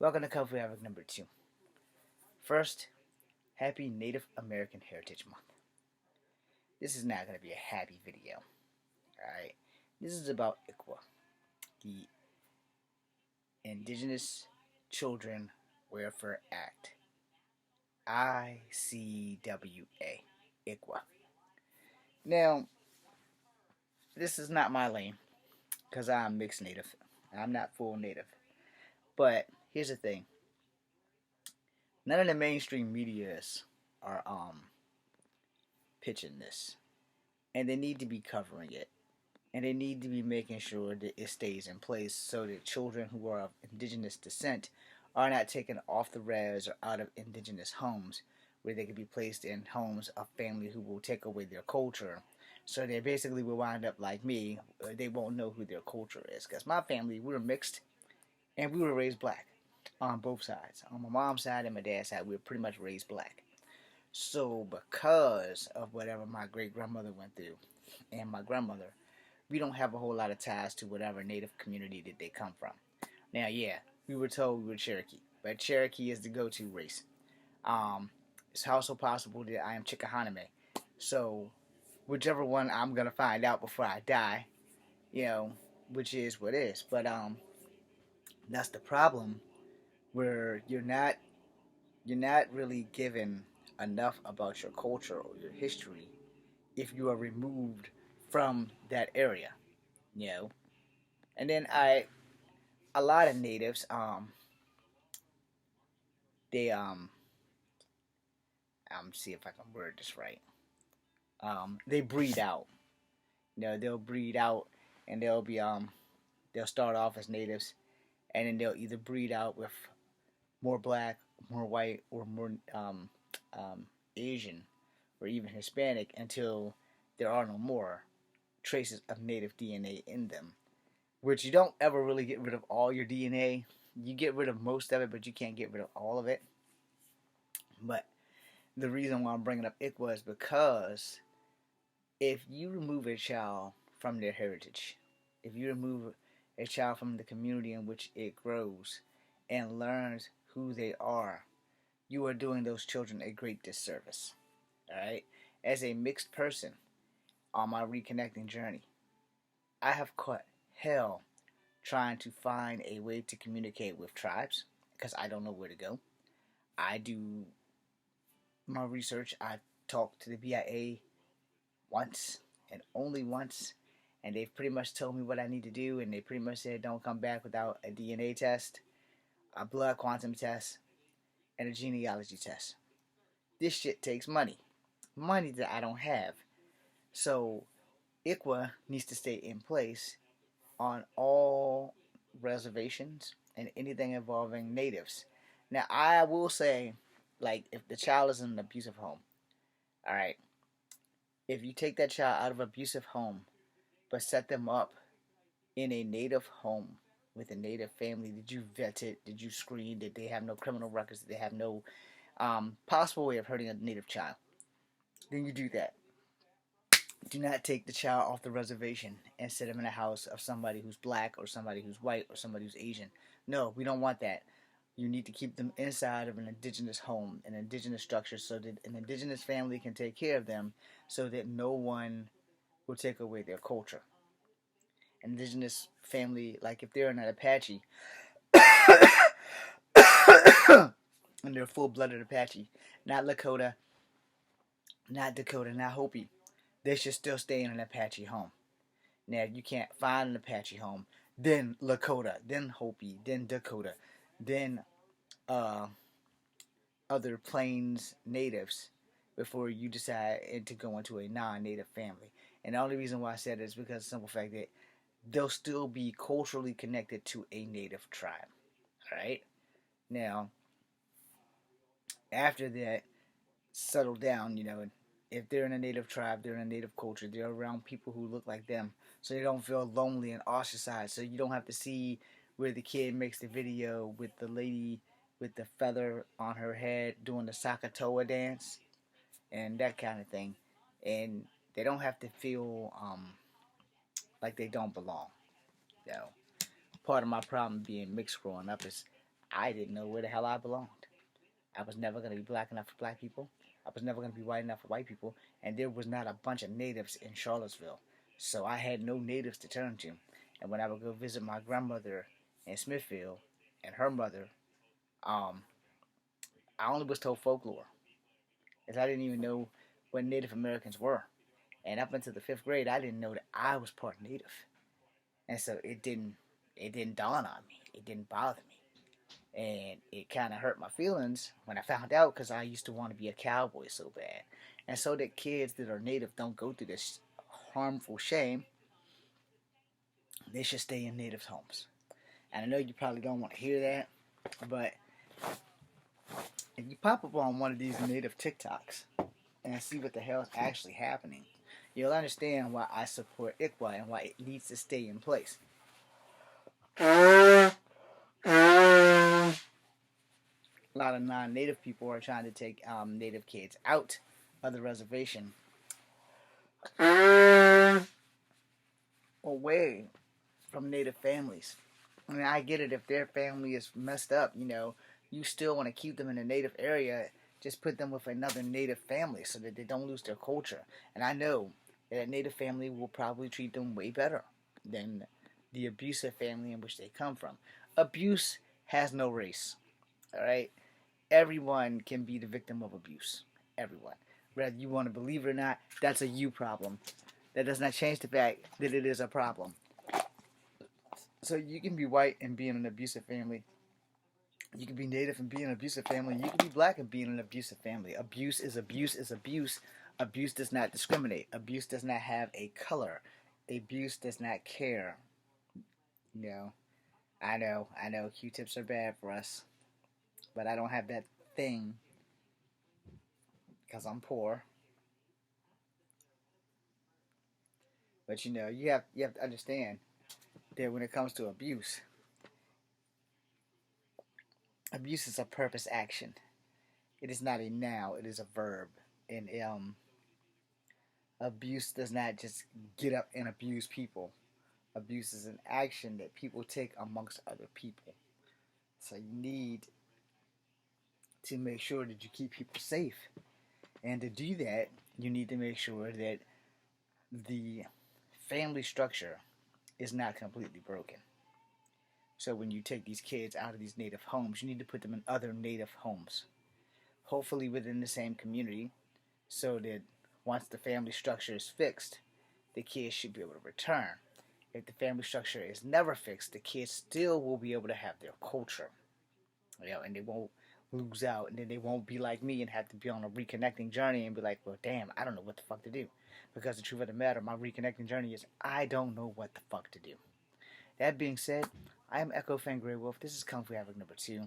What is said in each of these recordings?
Welcome to Coffee Havoc number 2. First, happy Native American Heritage Month. This is not going to be a happy video, alright? This is about ICWA, the Indigenous Children Welfare Act. ICWA, ICWA. Now, this is not my lane, because I'm mixed Native. I'm not full Native. But, here's the thing. None of the mainstream medias are pitching this. And they need to be covering it. And they need to be making sure that it stays in place so that children who are of indigenous descent are not taken off the res or out of indigenous homes where they can be placed in homes of family who will take away their culture. So they basically will wind up like me. They won't know who their culture is. Because my family, we were mixed and we were raised black on both sides. On my mom's side and my dad's side, we were pretty much raised black. So because of whatever my great-grandmother went through and my grandmother, we don't have a whole lot of ties to whatever native community that they come from. Now, yeah, we were told we were Cherokee, but Cherokee is the go-to race. It's also possible that I am Chickahominy. So, whichever one I'm gonna find out before I die, which is what is. But that's the problem, where you're not really given enough about your culture or your history if you are removed from that area, you know. And then a lot of natives, they see if I can word this right. They breed out. They'll breed out, and they'll start off as natives, and then they'll either breed out with more black, more white, or more Asian, or even Hispanic until there are no more traces of native DNA in them. Which you don't ever really get rid of all your DNA. You get rid of most of it, but you can't get rid of all of it. But the reason why I'm bringing up ICWA is because if you remove a child from their heritage, if you remove a child from the community in which it grows and learns who they are, you are doing those children a great disservice. Alright? As a mixed person on my reconnecting journey, I have caught hell trying to find a way to communicate with tribes because I don't know where to go. I do my research. I talked to the BIA once and only once, and they've pretty much told me what I need to do, and they pretty much said don't come back without a DNA test, a blood quantum test, and a genealogy test. This shit takes money. Money that I don't have. So ICWA needs to stay in place on all reservations and anything involving natives. Now, I will say, like, if the child is in an abusive home, all right, if you take that child out of an abusive home, but set them up in a native home with a native family, did you vet it? Did you screen? Did they have no criminal records? Did they have no possible way of hurting a native child? Then you do that. Do not take the child off the reservation and set him in a house of somebody who's black or somebody who's white or somebody who's Asian. No, we don't want that. You need to keep them inside of an indigenous home, an indigenous structure, so that an indigenous family can take care of them so that no one will take away their culture. An indigenous family, like if they're an Apache and they're full-blooded Apache, not Lakota, not Dakota, not Hopi, they should still stay in an Apache home. Now, if you can't find an Apache home, then Lakota, then Hopi, then Dakota, then uh, other Plains natives before you decide to go into a non-native family. And the only reason why I said it is because of the simple fact that they'll still be culturally connected to a native tribe. Alright? Now, after that, settle down, if they're in a native tribe, they're in a native culture, they're around people who look like them, so they don't feel lonely and ostracized. So you don't have to see where the kid makes the video with the lady with the feather on her head doing the Sakatoa dance and that kind of thing. And they don't have to feel like they don't belong. You know, part of my problem being mixed growing up is I didn't know where the hell I belonged. I was never going to be black enough for black people. I was never going to be white enough for white people. And there was not a bunch of natives in Charlottesville. So I had no natives to turn to. And when I would go visit my grandmother in Smithfield and her mother, um, I only was told folklore. As I didn't even know what Native Americans were. And up until the 5th grade, I didn't know that I was part Native. And so it didn't dawn on me. It didn't bother me. And it kind of hurt my feelings when I found out because I used to want to be a cowboy so bad. And so that kids that are native don't go through this harmful shame, they should stay in native homes. And I know you probably don't want to hear that, but if you pop up on one of these native TikToks and see what the hell is actually happening, you'll understand why I support ICWA and why it needs to stay in place. A lot of non-native people are trying to take native kids out of the reservation away from native families. I mean, I get it if their family is messed up, you still want to keep them in a native area. Just put them with another native family so that they don't lose their culture. And I know that a native family will probably treat them way better than the abusive family in which they come from. Abuse has no race, all right? Everyone can be the victim of abuse. Everyone. Whether you want to believe it or not, that's a you problem. That does not change the fact that it is a problem. So you can be white and be in an abusive family. You can be native and be in an abusive family. You can be black and be in an abusive family. Abuse is abuse is abuse. Abuse does not discriminate. Abuse does not have a color. Abuse does not care. I know. Q-tips are bad for us. But I don't have that thing because I'm poor. But you have to understand that when it comes to abuse is a purpose action. It is not a noun, it is a verb. And abuse does not just get up and abuse people. Abuse is an action that people take amongst other people. So you need to make sure that you keep people safe. And to do that, you need to make sure that the family structure is not completely broken. So when you take these kids out of these native homes, you need to put them in other native homes. Hopefully within the same community, so that once the family structure is fixed, the kids should be able to return. If the family structure is never fixed, the kids still will be able to have their culture. And they won't lose out, and then they won't be like me and have to be on a reconnecting journey and be like, well, damn, I don't know what the fuck to do. Because the truth of the matter, my reconnecting journey is I don't know what the fuck to do. That being said, I am Echo Fan Grey Wolf. This is Kung Fu Havoc number 2.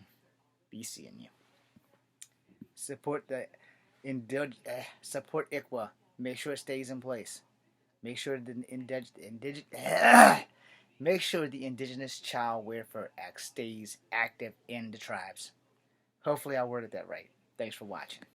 Be seeing you. Support support ICWA. Make sure it stays in place. Make sure the make sure the Indigenous Child Welfare Act stays active in the tribes. Hopefully I worded that right. Thanks for watching.